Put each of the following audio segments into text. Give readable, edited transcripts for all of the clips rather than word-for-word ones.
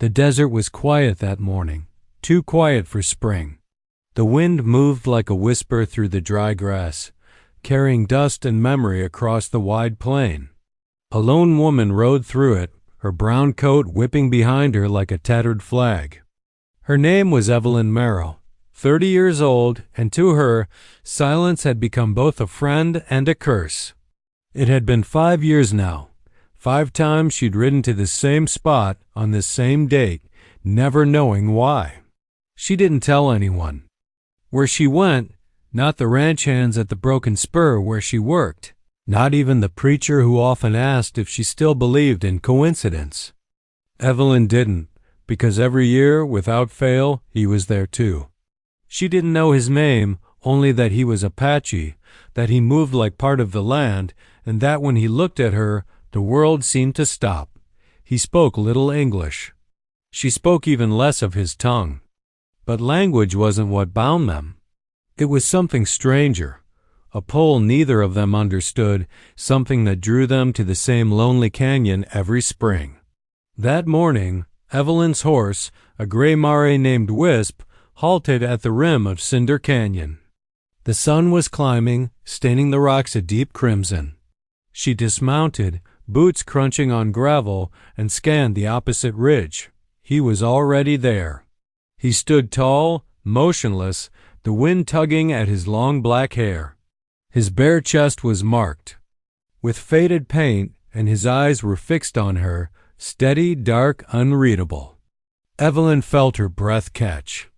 The desert was quiet that morning, too quiet for spring. The wind moved like a whisper through the dry grass, carrying dust and memory across the wide plain. A lone woman rode through it, her brown coat whipping behind her like a tattered flag. Her name was Evelyn Merrill, 30 years old, and to her, silence had become both a friend and a curse. It had been 5 years now. 5 times she'd ridden to the same spot on this same date, never knowing why. She didn't tell anyone. Where she went, not the ranch hands at the Broken Spur where she worked, not even the preacher who often asked if she still believed in coincidence. Evelyn didn't, because every year, without fail, he was there too. She didn't know his name, only that he was Apache, that he moved like part of the land, and that when he looked at her, the world seemed to stop. He spoke little English. She spoke even less of his tongue. But language wasn't what bound them. It was something stranger, a pull neither of them understood, something that drew them to the same lonely canyon every spring. That morning, Evelyn's horse, a gray mare named Wisp, halted at the rim of Cinder Canyon. The sun was climbing, staining the rocks a deep crimson. She dismounted, boots crunching on gravel, and scanned the opposite ridge. He was already there. He stood tall, motionless, the wind tugging at his long black hair. His bare chest was marked with faded paint, and his eyes were fixed on her, steady, dark, unreadable. Evelyn felt her breath catch.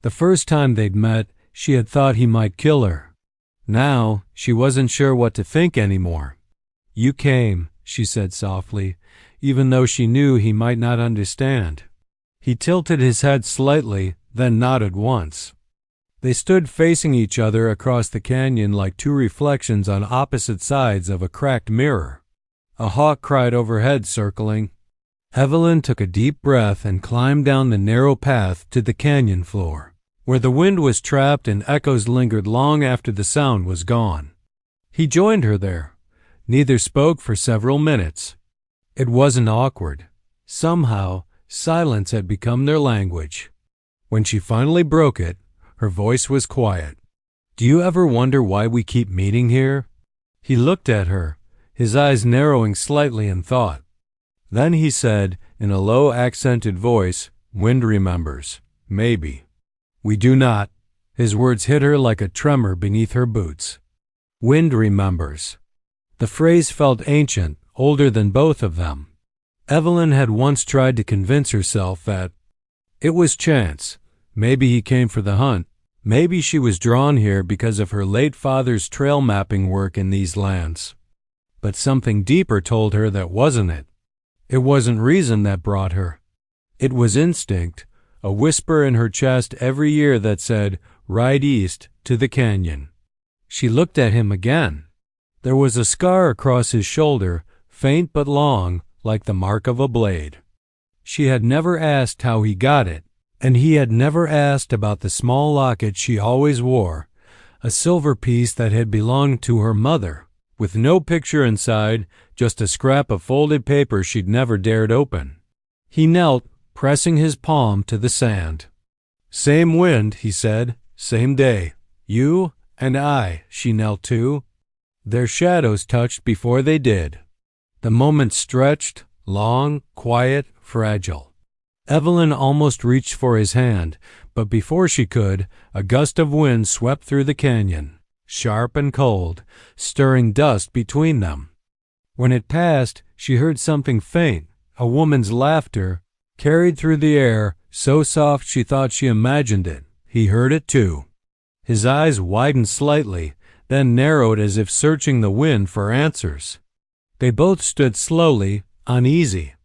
The first time they'd met, she had thought he might kill her. Now, she wasn't sure what to think anymore. "You came," she said softly, even though she knew he might not understand. He tilted his head slightly, then nodded once. They stood facing each other across the canyon like two reflections on opposite sides of a cracked mirror. A hawk cried overhead, circling. Evelyn took a deep breath and climbed down the narrow path to the canyon floor, where the wind was trapped and echoes lingered long after the sound was gone. He joined her there. Neither spoke for several minutes. It wasn't awkward. Somehow, silence had become their language. When she finally broke it, her voice was quiet. "Do you ever wonder why we keep meeting here?" He looked at her, his eyes narrowing slightly in thought. Then he said, in a low, accented voice, "Wind remembers. Maybe." "We do not." His words hit her like a tremor beneath her boots. "Wind remembers." The phrase felt ancient, older than both of them. Evelyn had once tried to convince herself that it was chance. Maybe he came for the hunt. Maybe she was drawn here because of her late father's trail mapping work in these lands. But something deeper told her that wasn't it. It wasn't reason that brought her. It was instinct, a whisper in her chest every year that said, "Ride east to the canyon." She looked at him again. There was a scar across his shoulder, faint but long, like the mark of a blade. She had never asked how he got it, and he had never asked about the small locket she always wore, a silver piece that had belonged to her mother, with no picture inside, just a scrap of folded paper she'd never dared open. He knelt, pressing his palm to the sand. "Same wind," he said, "same day. You and I," she knelt too. Their shadows touched before they did. The moment stretched, long, quiet, fragile. Evelyn almost reached for his hand, but before she could, a gust of wind swept through the canyon, sharp and cold, stirring dust between them. When it passed, she heard something faint, a woman's laughter, carried through the air, so soft she thought she imagined it. He heard it too. His eyes widened slightly, then narrowed as if searching the wind for answers. They both stood slowly, uneasy.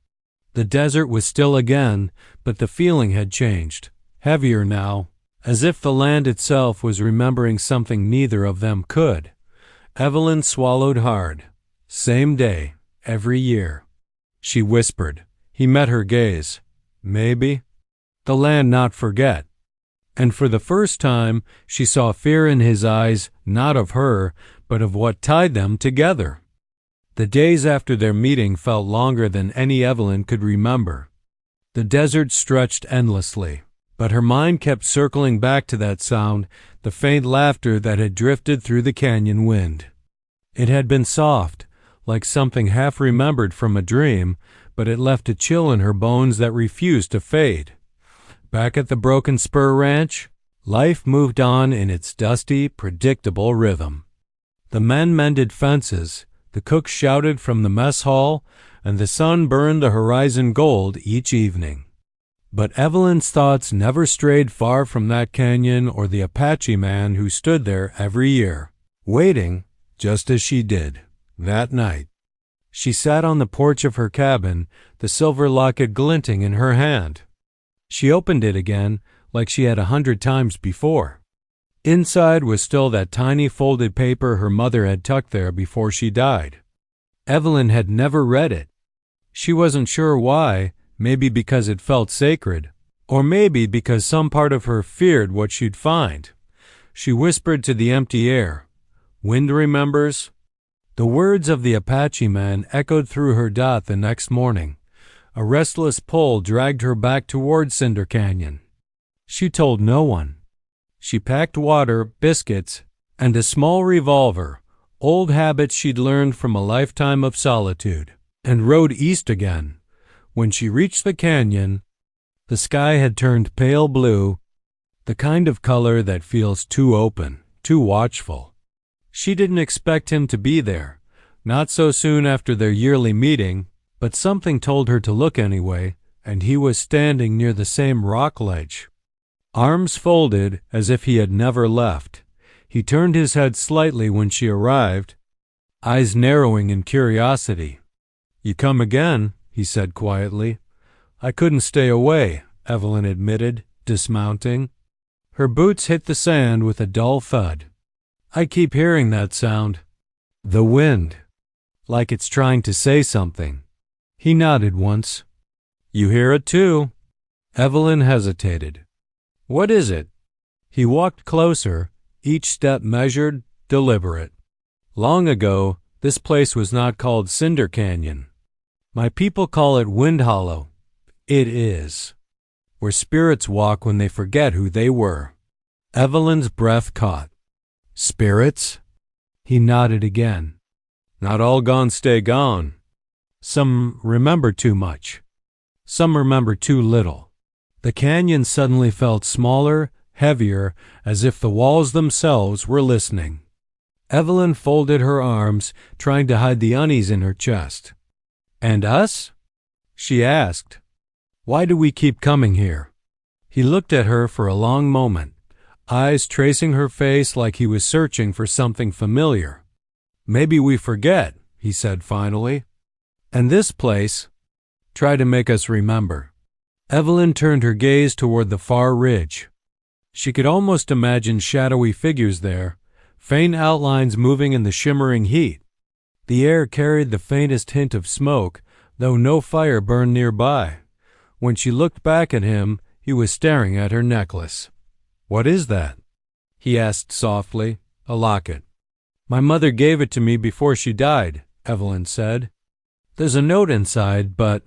The desert was still again, but the feeling had changed, heavier now, as if the land itself was remembering something neither of them could. Evelyn swallowed hard. "Same day, every year." She whispered. He met her gaze. "Maybe." The land not forget. And for the first time, she saw fear in his eyes, not of her, but of what tied them together. The days after their meeting felt longer than any Evelyn could remember. The desert stretched endlessly, but her mind kept circling back to that sound, the faint laughter that had drifted through the canyon wind. It had been soft, like something half remembered from a dream, but it left a chill in her bones that refused to fade. Back at the Broken Spur Ranch, life moved on in its dusty, predictable rhythm. The men mended fences, the cook shouted from the mess hall, and the sun burned the horizon gold each evening. But Evelyn's thoughts never strayed far from that canyon or the Apache man who stood there every year, waiting, just as she did, that night. She sat on the porch of her cabin, the silver locket glinting in her hand. She opened it again, like she had 100 times before. Inside was still that tiny folded paper her mother had tucked there before she died. Evelyn had never read it. She wasn't sure why, maybe because it felt sacred, or maybe because some part of her feared what she'd find. She whispered to the empty air, "Wind remembers?" The words of the Apache man echoed through her dot the next morning. A restless pull dragged her back toward Cinder Canyon. She told no one. She packed water, biscuits, and a small revolver, old habits she'd learned from a lifetime of solitude, and rode east again. When she reached the canyon, the sky had turned pale blue, the kind of color that feels too open, too watchful. She didn't expect him to be there, not so soon after their yearly meeting, but something told her to look anyway, and he was standing near the same rock ledge. Arms folded as if he had never left. He turned his head slightly when she arrived, eyes narrowing in curiosity. "You come again," he said quietly. "I couldn't stay away," Evelyn admitted, dismounting. Her boots hit the sand with a dull thud. "I keep hearing that sound." "The wind. Like it's trying to say something." He nodded once. "You hear it too." Evelyn hesitated. "What is it?" He walked closer, each step measured, deliberate. "Long ago, this place was not called Cinder Canyon. My people call it Wind Hollow. It is. Where spirits walk when they forget who they were." Evelyn's breath caught. "Spirits?" He nodded again. "Not all gone stay gone. Some remember too much. Some remember too little." The canyon suddenly felt smaller, heavier, as if the walls themselves were listening. Evelyn folded her arms, trying to hide the unease in her chest. "And us?" she asked. "Why do we keep coming here?" He looked at her for a long moment, eyes tracing her face like he was searching for something familiar. "Maybe we forget," he said finally. "And this place, try to make us remember." Evelyn turned her gaze toward the far ridge. She could almost imagine shadowy figures there, faint outlines moving in the shimmering heat. The air carried the faintest hint of smoke, though no fire burned nearby. When she looked back at him, he was staring at her necklace. "What is that?" he asked softly. "A locket." "My mother gave it to me before she died," Evelyn said. "There's a note inside, but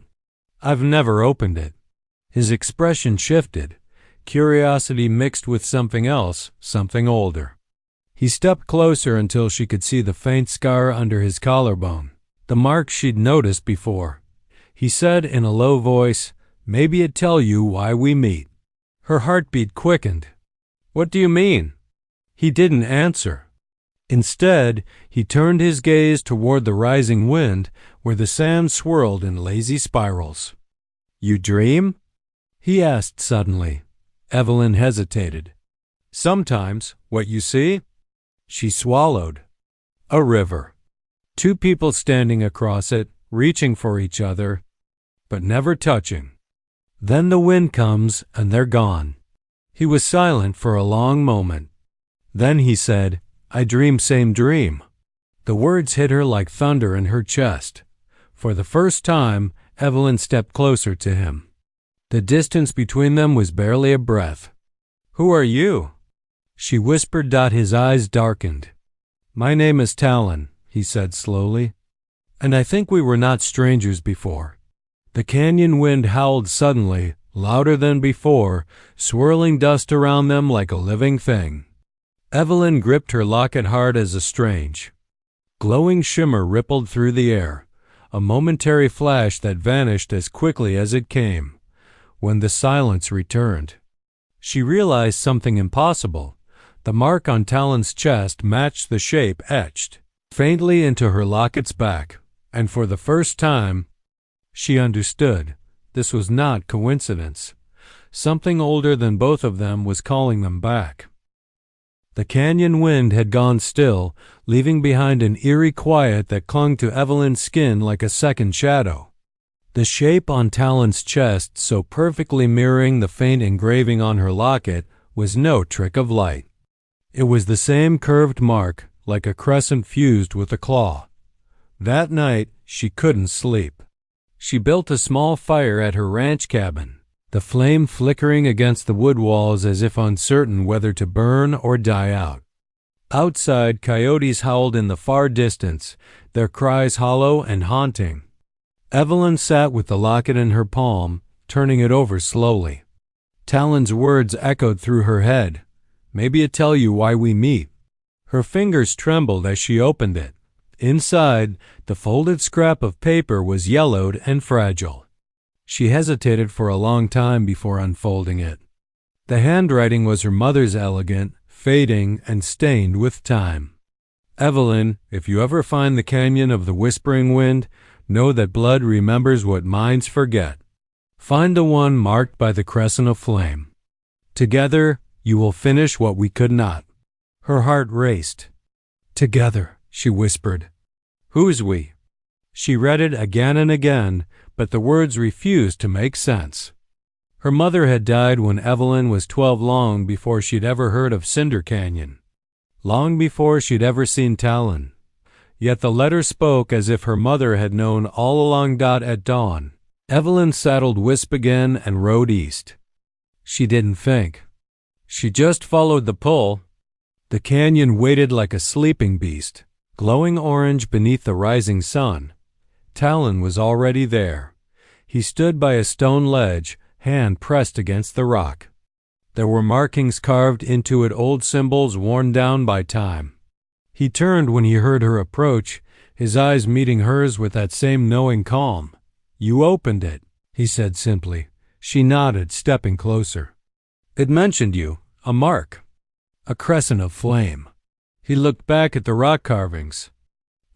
I've never opened it." His expression shifted, curiosity mixed with something else, something older. He stepped closer until she could see the faint scar under his collarbone, the mark she'd noticed before. He said in a low voice, "Maybe it'd tell you why we meet." Her heartbeat quickened. "What do you mean?" He didn't answer. Instead, he turned his gaze toward the rising wind, where the sand swirled in lazy spirals. "You dream?" he asked suddenly. Evelyn hesitated. "Sometimes. What you see?" She swallowed. "A river. Two people standing across it, reaching for each other, but never touching. Then the wind comes and they're gone." He was silent for a long moment. Then he said, "I dream same dream." The words hit her like thunder in her chest. For the first time, Evelyn stepped closer to him. The distance between them was barely a breath. "Who are you?" she whispered. His eyes darkened. "My name is Talon," he said slowly. "And I think we were not strangers before. The canyon wind howled suddenly, louder than before, swirling dust around them like a living thing. Evelyn gripped her locket hard as a strange, glowing shimmer rippled through the air, a momentary flash that vanished as quickly as it came. When the silence returned, she realized something impossible. The mark on Talon's chest matched the shape etched faintly into her locket's back, and for the first time, she understood. This was not coincidence. Something older than both of them was calling them back. The canyon wind had gone still, leaving behind an eerie quiet that clung to Evelyn's skin like a second shadow. The shape on Talon's chest, so perfectly mirroring the faint engraving on her locket, was no trick of light. It was the same curved mark, like a crescent fused with a claw. That night, she couldn't sleep. She built a small fire at her ranch cabin, the flame flickering against the wood walls as if uncertain whether to burn or die out. Outside, coyotes howled in the far distance, their cries hollow and haunting. Evelyn sat with the locket in her palm, turning it over slowly. Talon's words echoed through her head. "Maybe it tell you why we meet." Her fingers trembled as she opened it. Inside, the folded scrap of paper was yellowed and fragile. She hesitated for a long time before unfolding it. The handwriting was her mother's, elegant, fading, and stained with time. "Evelyn, if you ever find the canyon of the Whispering Wind, know that blood remembers what minds forget. Find the one marked by the crescent of flame. Together, you will finish what we could not." Her heart raced. "Together," she whispered. "Who's we?" She read it again and again, but the words refused to make sense. Her mother had died when Evelyn was 12, long before she'd ever heard of Cinder Canyon, long before she'd ever seen Talon. Yet the letter spoke as if her mother had known all along. At dawn, Evelyn saddled Wisp again and rode east. She didn't think. She just followed the pull. The canyon waited like a sleeping beast, glowing orange beneath the rising sun. Talon was already there. He stood by a stone ledge, hand pressed against the rock. There were markings carved into it, old symbols worn down by time. He turned when he heard her approach, his eyes meeting hers with that same knowing calm. "You opened it," he said simply. She nodded, stepping closer. "It mentioned you, a mark, a crescent of flame." He looked back at the rock carvings.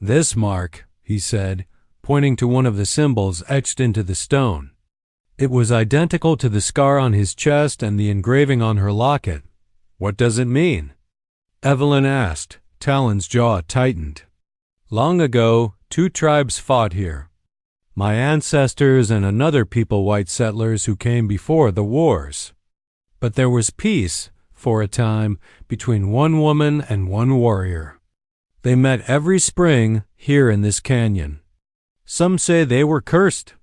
"This mark," he said, pointing to one of the symbols etched into the stone. It was identical to the scar on his chest and the engraving on her locket. "What does it mean?" Evelyn asked. Talon's jaw tightened. "Long ago, 2 tribes fought here. My ancestors and another people, white settlers who came before the wars. But there was peace, for a time, between one woman and one warrior. They met every spring here in this canyon. Some say they were cursed.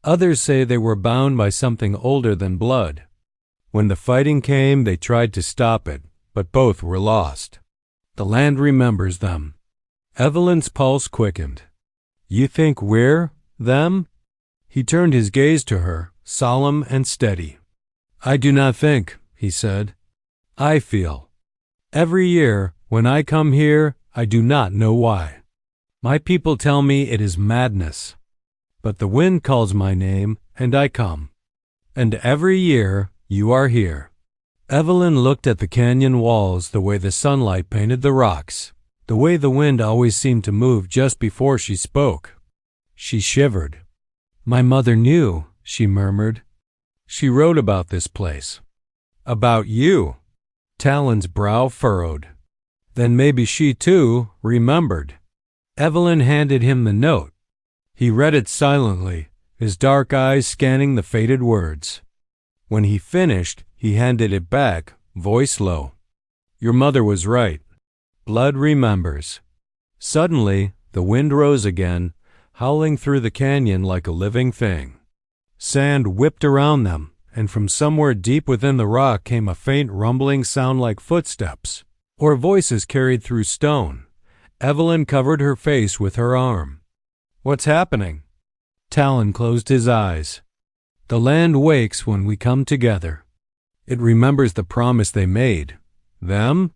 Others say they were bound by something older than blood. When the fighting came, they tried to stop it, but both were lost. The land remembers them." Evelyn's pulse quickened. "You think we're them?" He turned his gaze to her, solemn and steady. "I do not think," he said. "I feel. Every year, when I come here, I do not know why. My people tell me it is madness. But the wind calls my name, and I come. And every year, you are here." Evelyn looked at the canyon walls, the way the sunlight painted the rocks, the way the wind always seemed to move just before she spoke. She shivered. "My mother knew," she murmured. "She wrote about this place." "About you?" Talon's brow furrowed. "Then maybe she, too, remembered." Evelyn handed him the note. He read it silently, his dark eyes scanning the faded words. When he finished, he handed it back, voice low. "Your mother was right. Blood remembers." Suddenly, the wind rose again, howling through the canyon like a living thing. Sand whipped around them, and from somewhere deep within the rock came a faint rumbling sound like footsteps, or voices carried through stone. Evelyn covered her face with her arm. "What's happening?" Talon closed his eyes. The land wakes when we come together. It remembers the promise they made. Them?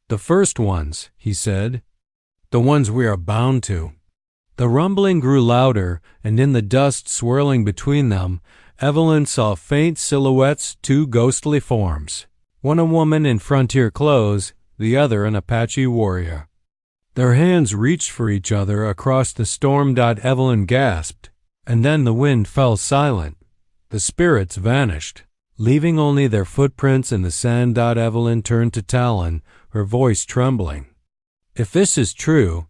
The first ones, he said. The ones we are bound to. The rumbling grew louder, and in the dust swirling between them, Evelyn saw faint silhouettes, two ghostly forms, one a woman in frontier clothes, the other an Apache warrior. Their hands reached for each other across the storm. Evelyn gasped, and then the wind fell silent. The spirits vanished, leaving only their footprints in the sand. Evelyn turned to Talon, her voice trembling. If this is true,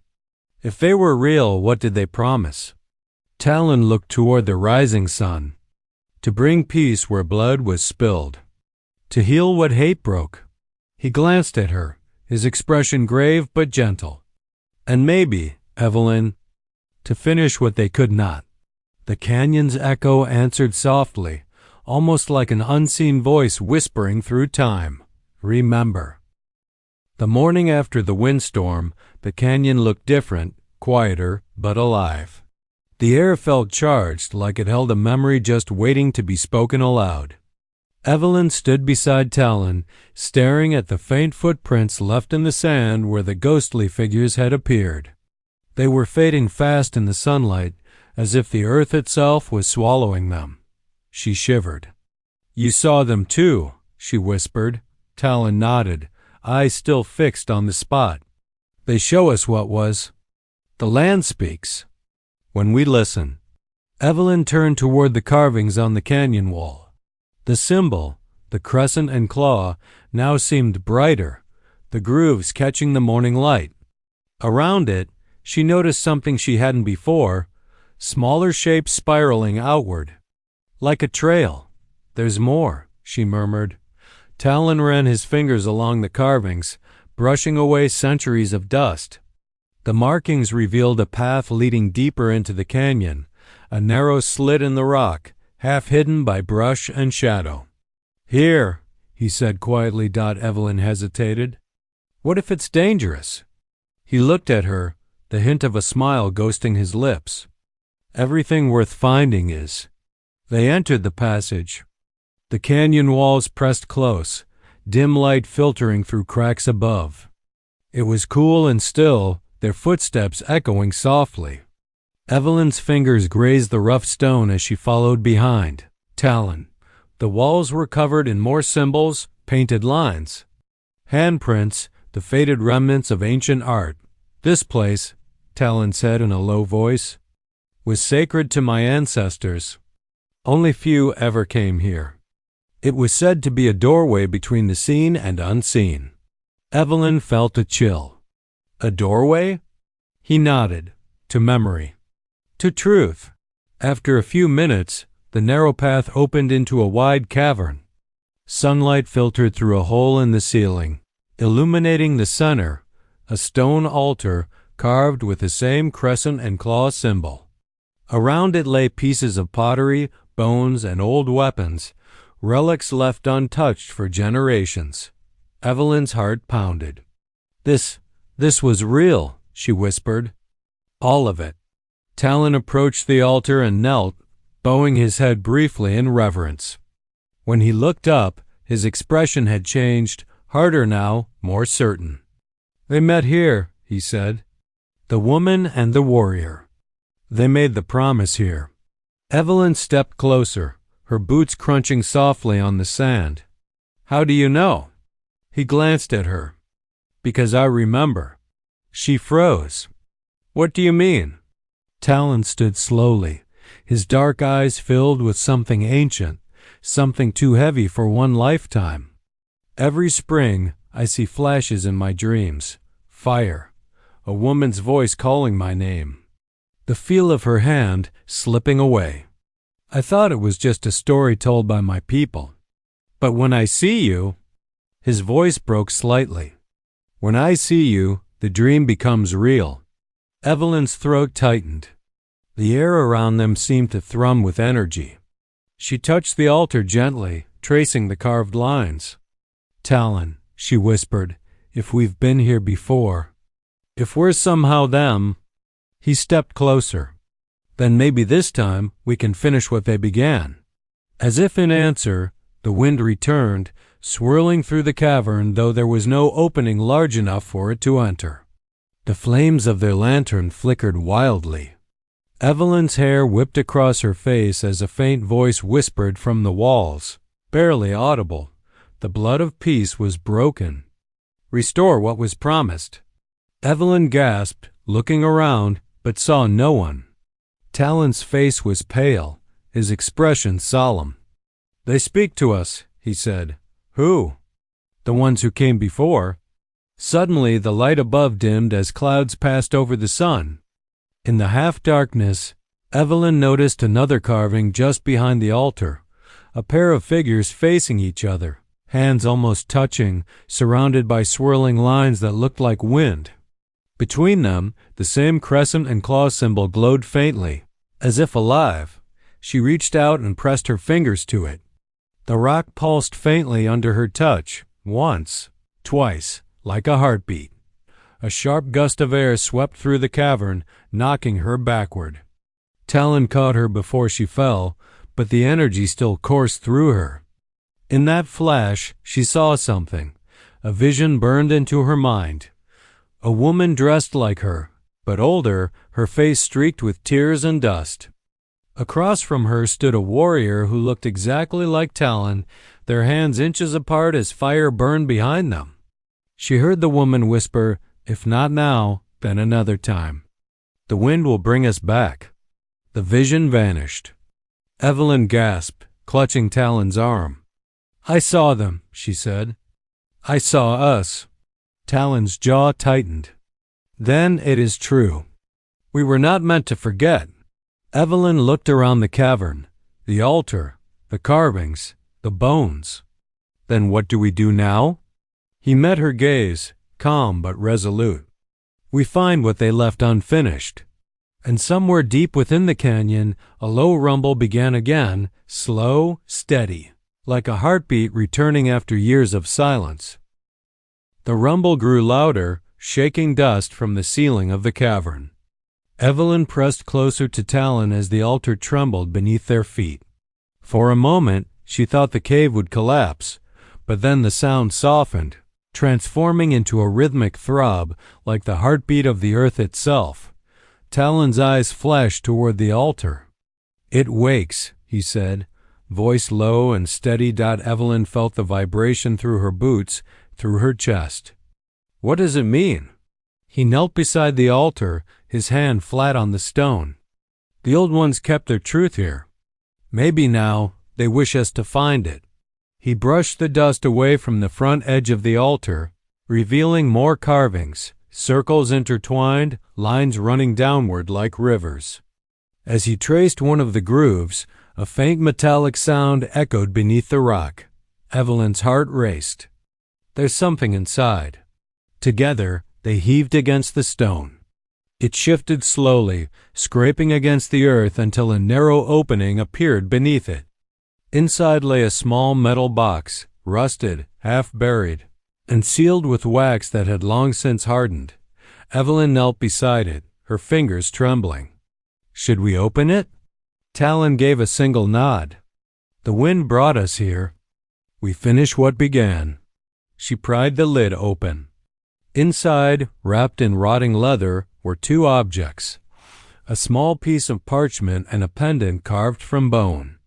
if they were real, what did they promise? Talon looked toward the rising sun. To bring peace where blood was spilled. To heal what hate broke. He glanced at her, his expression grave but gentle. And maybe, Evelyn, to finish what they could not. The canyon's echo answered softly, almost like an unseen voice whispering through time. Remember. The morning after the windstorm, the canyon looked different, quieter, but alive. The air felt charged, like it held a memory just waiting to be spoken aloud. Evelyn stood beside Talon, staring at the faint footprints left in the sand where the ghostly figures had appeared. They were fading fast in the sunlight, as if the earth itself was swallowing them. She shivered. You saw them too, she whispered. Talon nodded, eyes still fixed on the spot. They show us what was. The land speaks. When we listen. Evelyn turned toward the carvings on the canyon wall. The symbol, the crescent and claw, now seemed brighter, the grooves catching the morning light. Around it, she noticed something she hadn't before, smaller shapes spiraling outward. Like a trail. There's more, she murmured. Talon ran his fingers along the carvings, brushing away centuries of dust. The markings revealed a path leading deeper into the canyon, a narrow slit in the rock, half hidden by brush and shadow. Here, he said quietly. Evelyn hesitated. What if it's dangerous? He looked at her, the hint of a smile ghosting his lips. Everything worth finding is. They entered the passage. The canyon walls pressed close, dim light filtering through cracks above. It was cool and still, their footsteps echoing softly. Evelyn's fingers grazed the rough stone as she followed behind. Talon. The walls were covered in more symbols, painted lines. Handprints, the faded remnants of ancient art. This place, Talon said in a low voice, was sacred to my ancestors. Only few ever came here. It was said to be a doorway between the seen and unseen. Evelyn felt a chill. A doorway? He nodded. To memory. To truth. After a few minutes, the narrow path opened into a wide cavern. Sunlight filtered through a hole in the ceiling, illuminating the center, a stone altar carved with the same crescent and claw symbol. Around it lay pieces of pottery, bones, and old weapons, relics left untouched for generations. Evelyn's heart pounded. This was real, she whispered. All of it. Talon approached the altar and knelt, bowing his head briefly in reverence. When he looked up, his expression had changed, harder now, more certain. They met here, he said. The woman and the warrior. They made the promise here. Evelyn stepped closer, her boots crunching softly on the sand. How do you know? He glanced at her. Because I remember. She froze. What do you mean? Talon stood slowly, his dark eyes filled with something ancient, something too heavy for one lifetime. Every spring, I see flashes in my dreams. Fire. A woman's voice calling my name. The feel of her hand slipping away. I thought it was just a story told by my people. But when I see you, his voice broke slightly. When I see you, the dream becomes real. Evelyn's throat tightened. The air around them seemed to thrum with energy. She touched the altar gently, tracing the carved lines. Talon, she whispered, if we've been here before, if we're somehow them. He stepped closer. Then maybe this time we can finish what they began." As if in answer, the wind returned, swirling through the cavern, though there was no opening large enough for it to enter. The flames of their lantern flickered wildly. Evelyn's hair whipped across her face as a faint voice whispered from the walls, barely audible. The blood of peace was broken. "Restore what was promised." Evelyn gasped, looking around, but saw no one. Talon's face was pale, his expression solemn. "They speak to us," he said. "Who?" "The ones who came before." Suddenly the light above dimmed as clouds passed over the sun. In the half-darkness, Evelyn noticed another carving just behind the altar, a pair of figures facing each other, hands almost touching, surrounded by swirling lines that looked like wind. Between them, the same crescent and claw symbol glowed faintly, as if alive. She reached out and pressed her fingers to it. The rock pulsed faintly under her touch, once, twice, like a heartbeat. A sharp gust of air swept through the cavern, knocking her backward. Talon caught her before she fell, but the energy still coursed through her. In that flash, she saw something. A vision burned into her mind. A woman dressed like her, but older, her face streaked with tears and dust. Across from her stood a warrior who looked exactly like Talon, their hands inches apart as fire burned behind them. She heard the woman whisper, "If not now, then another time. The wind will bring us back." The vision vanished. Evelyn gasped, clutching Talon's arm. "I saw them," she said. "I saw us." Talon's jaw tightened. "Then it is true. We were not meant to forget." Evelyn looked around the cavern, the altar, the carvings, the bones. "Then what do we do now?" He met her gaze, calm but resolute. "We find what they left unfinished." And somewhere deep within the canyon, a low rumble began again, slow, steady, like a heartbeat returning after years of silence. The rumble grew louder, shaking dust from the ceiling of the cavern. Evelyn pressed closer to Talon as the altar trembled beneath their feet. For a moment, she thought the cave would collapse, but then the sound softened, transforming into a rhythmic throb like the heartbeat of the earth itself. Talon's eyes flashed toward the altar. "It wakes," he said, voice low and steady. Evelyn felt the vibration through her boots, through her chest. "What does it mean?" He knelt beside the altar, his hand flat on the stone. "The old ones kept their truth here. Maybe now they wish us to find it." He brushed the dust away from the front edge of the altar, revealing more carvings, circles intertwined, lines running downward like rivers. As he traced one of the grooves, a faint metallic sound echoed beneath the rock. Evelyn's heart raced. "There's something inside." Together, they heaved against the stone. It shifted slowly, scraping against the earth until a narrow opening appeared beneath it. Inside lay a small metal box, rusted, half-buried, and sealed with wax that had long since hardened. Evelyn knelt beside it, her fingers trembling. "Should we open it?" Talon gave a single nod. "The wind brought us here. We finish what began." She pried the lid open. Inside, wrapped in rotting leather, were two objects: a small piece of parchment and a pendant carved from bone.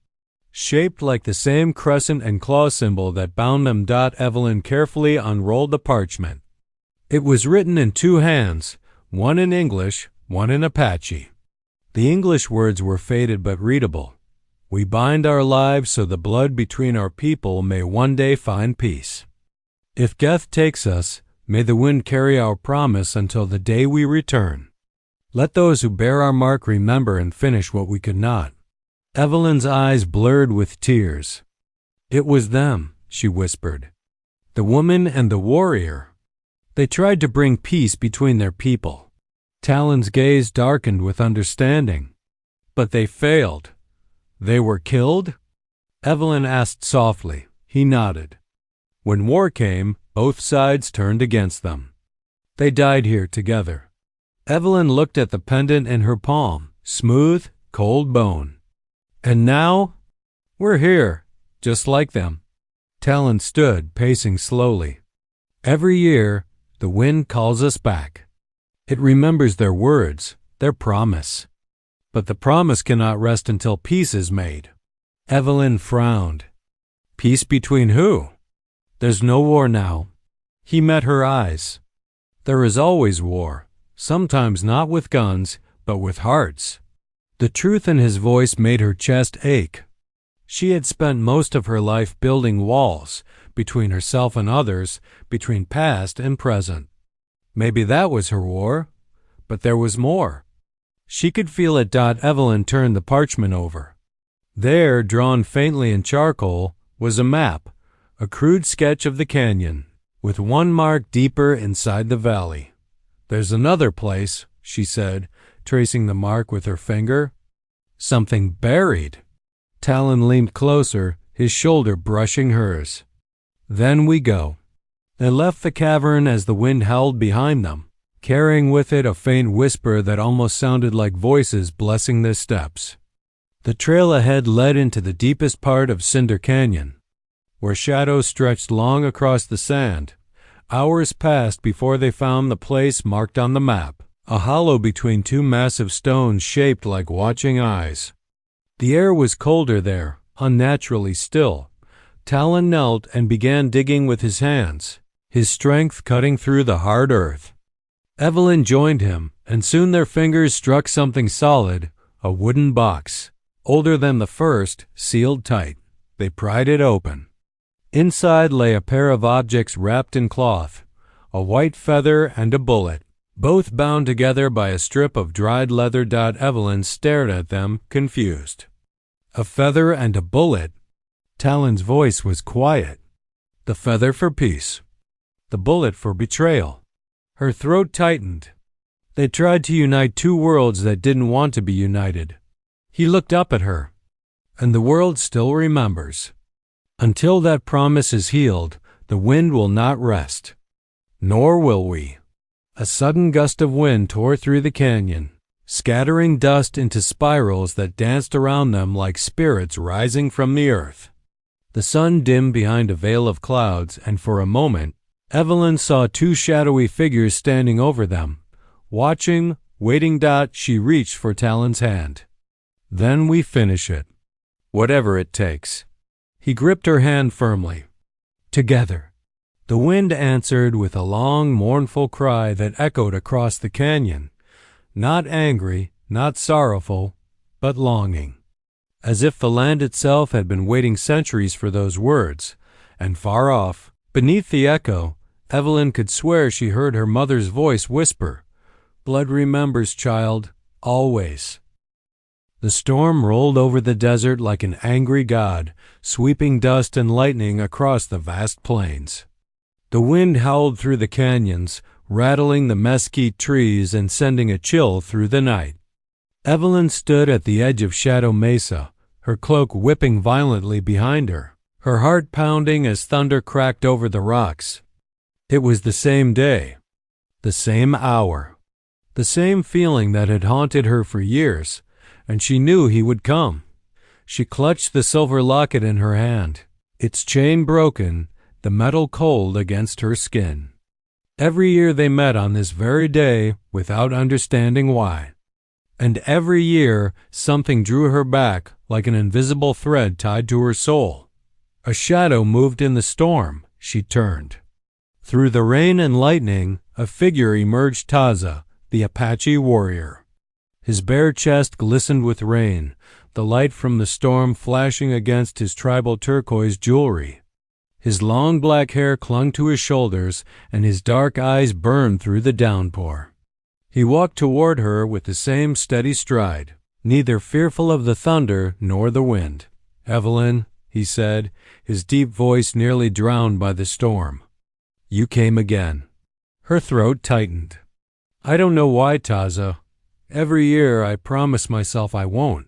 Shaped like the same crescent and claw symbol that bound them. Evelyn carefully unrolled the parchment. It was written in two hands, one in English, one in Apache. The English words were faded but readable. "We bind our lives so the blood between our people may one day find peace. If death takes us, may the wind carry our promise until the day we return. Let those who bear our mark remember and finish what we could not." Evelyn's eyes blurred with tears. "It was them," she whispered. "The woman and the warrior. They tried to bring peace between their people." Talon's gaze darkened with understanding. "But they failed. They were killed?" Evelyn asked softly. He nodded. "When war came, both sides turned against them. They died here together." Evelyn looked at the pendant in her palm, smooth, cold bone. And now, we're here, just like them. Talon stood, pacing slowly. Every year, the wind calls us back. It remembers their words, their promise. But the promise cannot rest until peace is made. Evelyn frowned. Peace between who? There's no war now. He met her eyes. There is always war, sometimes not with guns, but with hearts. The truth in his voice made her chest ache. She had spent most of her life building walls between herself and others, between past and present. Maybe that was her war, but there was more. She could feel it. Evelyn turned the parchment over. There, drawn faintly in charcoal, was a map, a crude sketch of the canyon, with one mark deeper inside the valley. There's another place, she said, tracing the mark with her finger. Something buried. Talon leaned closer, his shoulder brushing hers. Then we go. They left the cavern as the wind howled behind them, carrying with it a faint whisper that almost sounded like voices blessing their steps. The trail ahead led into the deepest part of Cinder Canyon, where shadows stretched long across the sand. Hours passed before they found the place marked on the map, a hollow between two massive stones shaped like watching eyes. The air was colder there, unnaturally still. Talon knelt and began digging with his hands, his strength cutting through the hard earth. Evelyn joined him, and soon their fingers struck something solid, a wooden box, older than the first, sealed tight. They pried it open. Inside lay a pair of objects wrapped in cloth, a white feather and a bullet, both bound together by a strip of dried leather. Evelyn stared at them, confused. A feather and a bullet? Talon's voice was quiet. The feather for peace, the bullet for betrayal. Her throat tightened. They tried to unite two worlds that didn't want to be united. He looked up at her. And the world still remembers. Until that promise is healed, the wind will not rest. Nor will we. A sudden gust of wind tore through the canyon, scattering dust into spirals that danced around them like spirits rising from the earth. The sun dimmed behind a veil of clouds, and for a moment, Evelyn saw two shadowy figures standing over them, watching, waiting. She reached for Talon's hand. Then we finish it. Whatever it takes. He gripped her hand firmly. Together. The wind answered with a long, mournful cry that echoed across the canyon. Not angry, not sorrowful, but longing. As if the land itself had been waiting centuries for those words, and far off, beneath the echo, Evelyn could swear she heard her mother's voice whisper, "Blood remembers, child, always." The storm rolled over the desert like an angry god, sweeping dust and lightning across the vast plains. The wind howled through the canyons, rattling the mesquite trees and sending a chill through the night. Evelyn stood at the edge of Shadow Mesa, her cloak whipping violently behind her, her heart pounding as thunder cracked over the rocks. It was the same day, the same hour, the same feeling that had haunted her for years, and she knew he would come. She clutched the silver locket in her hand, its chain broken, the metal cold against her skin. Every year they met on this very day without understanding why. And every year something drew her back like an invisible thread tied to her soul. A shadow moved in the storm. She turned. Through the rain and lightning, a figure emerged. Taza, the Apache warrior. His bare chest glistened with rain, the light from the storm flashing against his tribal turquoise jewelry. His long black hair clung to his shoulders, and his dark eyes burned through the downpour. He walked toward her with the same steady stride, neither fearful of the thunder nor the wind. "Evelyn," he said, his deep voice nearly drowned by the storm. "You came again." Her throat tightened. "I don't know why, Taza. Every year I promise myself I won't.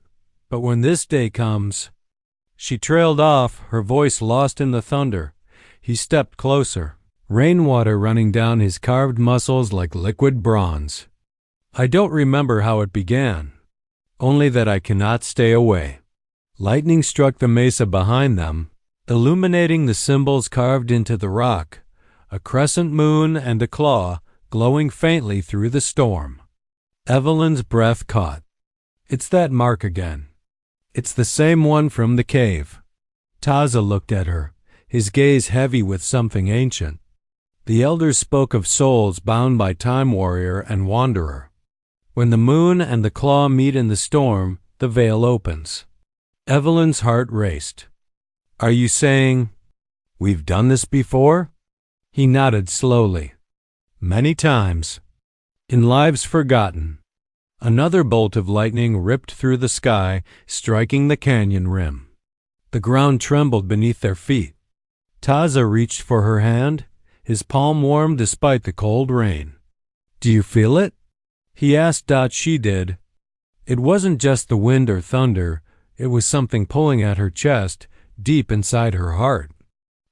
But when this day comes—" She trailed off, her voice lost in the thunder. He stepped closer, rainwater running down his carved muscles like liquid bronze. "I don't remember how it began. only that I cannot stay away." Lightning struck the mesa behind them, illuminating the symbols carved into the rock, a crescent moon and a claw glowing faintly through the storm. Evelyn's breath caught. "It's that mark again. It's the same one from the cave." Taza looked at her, his gaze heavy with something ancient. The elders spoke of souls bound by time warrior and wanderer. When the moon and the claw meet in the storm, the veil opens. Evelyn's heart raced. "Are you saying we've done this before?" He nodded slowly. "Many times. In lives forgotten." Another bolt of lightning ripped through the sky, striking the canyon rim. The ground trembled beneath their feet. Taza reached for her hand, his palm warm despite the cold rain. "Do you feel it?" he asked. She did. It wasn't just the wind or thunder, it was something pulling at her chest, deep inside her heart.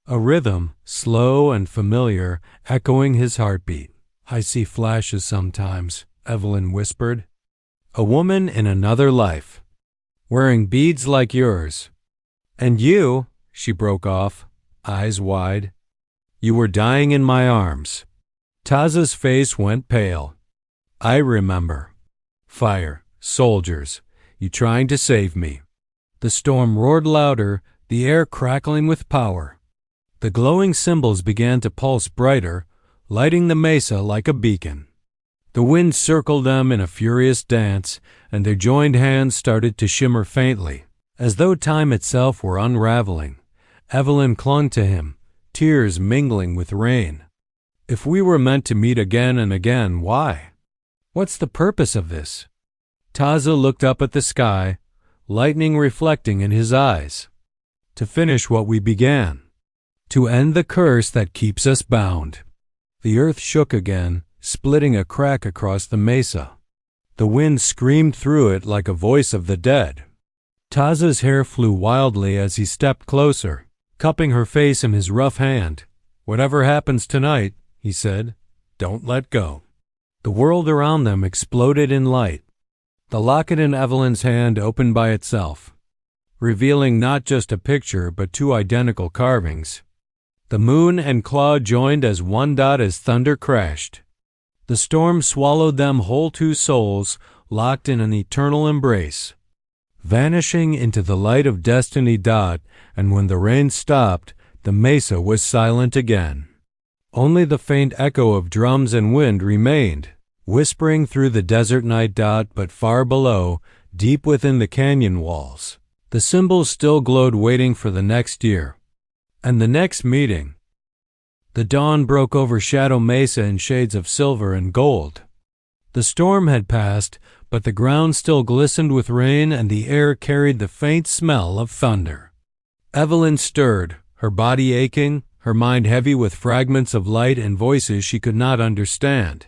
A rhythm, slow and familiar, echoing his heartbeat. "I see flashes sometimes," Evelyn whispered. "A woman in another life, wearing beads like yours. And you," she broke off, eyes wide, "you were dying in my arms." Taza's face went pale. "I remember. Fire, soldiers, you trying to save me." The storm roared louder, the air crackling with power. The glowing symbols began to pulse brighter, lighting the mesa like a beacon. The wind circled them in a furious dance, and their joined hands started to shimmer faintly, as though time itself were unraveling. Evelyn clung to him, tears mingling with rain. "If we were meant to meet again and again, why? What's the purpose of this?" Taza looked up at the sky, lightning reflecting in his eyes. "To finish what we began. To end the curse that keeps us bound." The earth shook again, splitting a crack across the mesa. The wind screamed through it like a voice of the dead. Taza's hair flew wildly as he stepped closer, cupping her face in his rough hand. "Whatever happens tonight," he said, "don't let go." The world around them exploded in light. The locket in Evelyn's hand opened by itself, revealing not just a picture but two identical carvings. The moon and claw joined as one dot as thunder crashed. The storm swallowed them whole, two souls locked in an eternal embrace, vanishing into the light of destiny. And when the rain stopped, the mesa was silent again. Only the faint echo of drums and wind remained, whispering through the desert night. But far below, deep within the canyon walls, the symbols still glowed, waiting for the next year and the next meeting. The dawn broke over Shadow Mesa in shades of silver and gold. The storm had passed, but the ground still glistened with rain, and the air carried the faint smell of thunder. Evelyn stirred, her body aching, her mind heavy with fragments of light and voices she could not understand.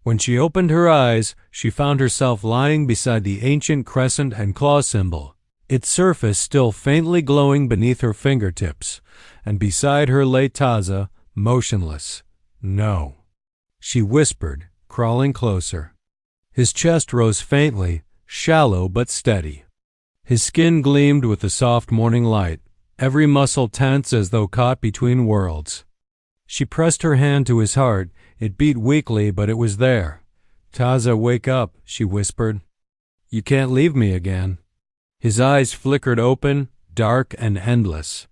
When she opened her eyes, she found herself lying beside the ancient crescent and claw symbol, its surface still faintly glowing beneath her fingertips, and beside her lay Taza, motionless. "No," she whispered, crawling closer. His chest rose faintly, shallow but steady. His skin gleamed with the soft morning light, every muscle tense as though caught between worlds. She pressed her hand to his heart. It beat weakly, but it was there. "Taza, wake up," she whispered. "You can't leave me again." His eyes flickered open, dark and endless.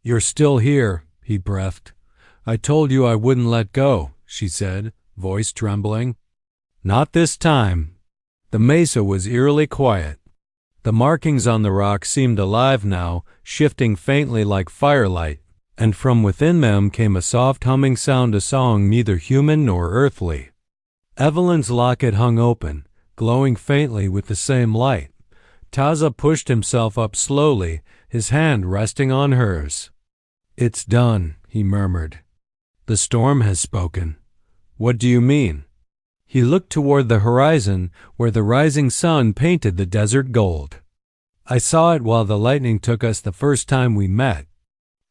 "You're still here," he breathed. "I told you I wouldn't let go," she said, voice trembling. "Not this time." The mesa was eerily quiet. The markings on the rock seemed alive now, shifting faintly like firelight, and from within them came a soft humming sound, a song neither human nor earthly. Evelyn's locket hung open, glowing faintly with the same light. Taza pushed himself up slowly, his hand resting on hers. "It's done," he murmured. "The storm has spoken." "What do you mean?" He looked toward the horizon, where the rising sun painted the desert gold. "I saw it while the lightning took us the first time we met.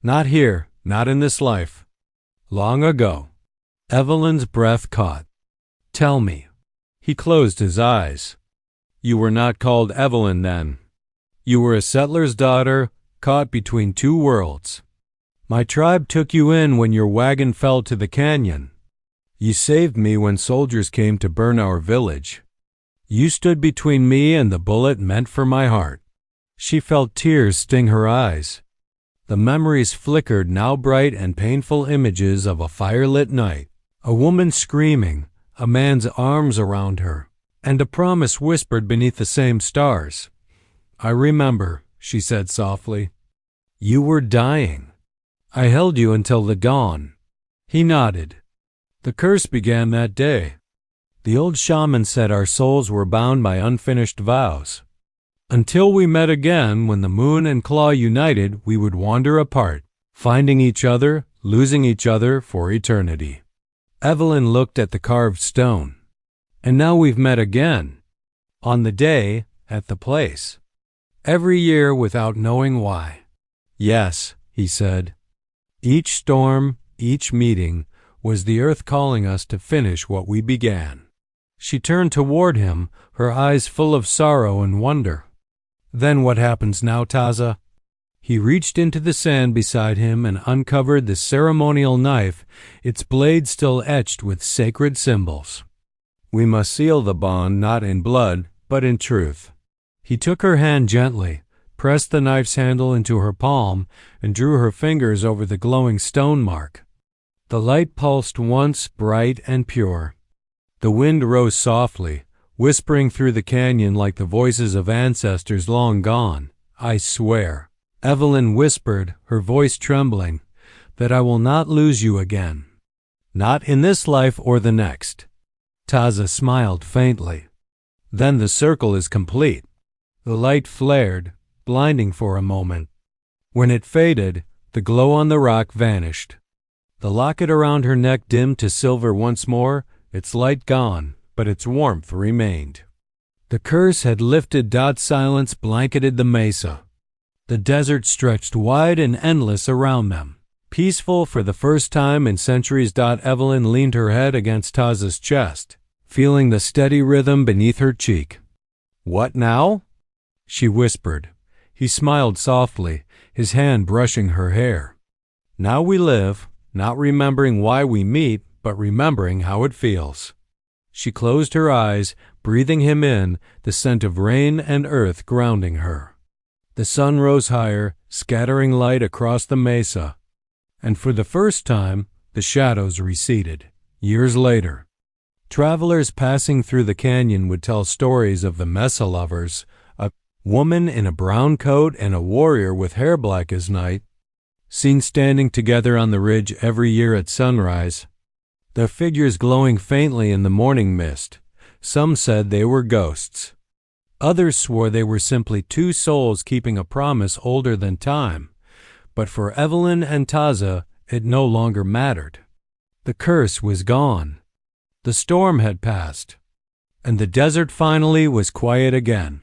Not here, not in this life. Long ago." Evelyn's breath caught. "Tell me." He closed his eyes. You were not called Evelyn then. You were a settler's daughter, caught between two worlds. My tribe took you in when your wagon fell to the canyon. You saved me when soldiers came to burn our village. You stood between me and the bullet meant for my heart." She felt tears sting her eyes. The memories flickered, now bright and painful images of a firelit night, a woman screaming, a man's arms around her, and a promise whispered beneath the same stars. "I remember," she said softly. "You were dying. I held you until the dawn." He nodded. "The curse began that day. The old shaman said our souls were bound by unfinished vows. Until we met again, when the moon and claw united, we would wander apart, finding each other, losing each other for eternity." Evelyn looked at the carved stone. "And now we've met again. On the day, at the place. Every year without knowing why." "Yes," he said. "Each storm, each meeting, was the earth calling us to finish what we began." She turned toward him, her eyes full of sorrow and wonder. "Then what happens now, Taza?" He reached into the sand beside him and uncovered the ceremonial knife, its blade still etched with sacred symbols. "We must seal the bond not in blood, but in truth." He took her hand gently, pressed the knife's handle into her palm, and drew her fingers over the glowing stone mark. The light pulsed once, bright and pure. The wind rose softly, whispering through the canyon like the voices of ancestors long gone. "I swear," Evelyn whispered, her voice trembling, "that I will not lose you again. Not in this life or the next." Taza smiled faintly. "Then the circle is complete." The light flared, blinding for a moment. When it faded, the glow on the rock vanished. The locket around her neck dimmed to silver once more, its light gone, but its warmth remained. The curse had lifted. Silence blanketed the mesa. The desert stretched wide and endless around them, peaceful for the first time in centuries. Evelyn leaned her head against Taza's chest, feeling the steady rhythm beneath her cheek. "What now?" she whispered. He smiled softly, his hand brushing her hair. "Now we live, not remembering why we meet, but remembering how it feels." She closed her eyes, breathing him in, the scent of rain and earth grounding her. The sun rose higher, scattering light across the mesa, and for the first time, the shadows receded. Years later, travelers passing through the canyon would tell stories of the mesa lovers, a woman in a brown coat and a warrior with hair black as night, seen standing together on the ridge every year at sunrise, their figures glowing faintly in the morning mist. Some said they were ghosts. Others swore they were simply two souls keeping a promise older than time. But for Evelyn and Taza, it no longer mattered. The curse was gone. The storm had passed, and the desert finally was quiet again.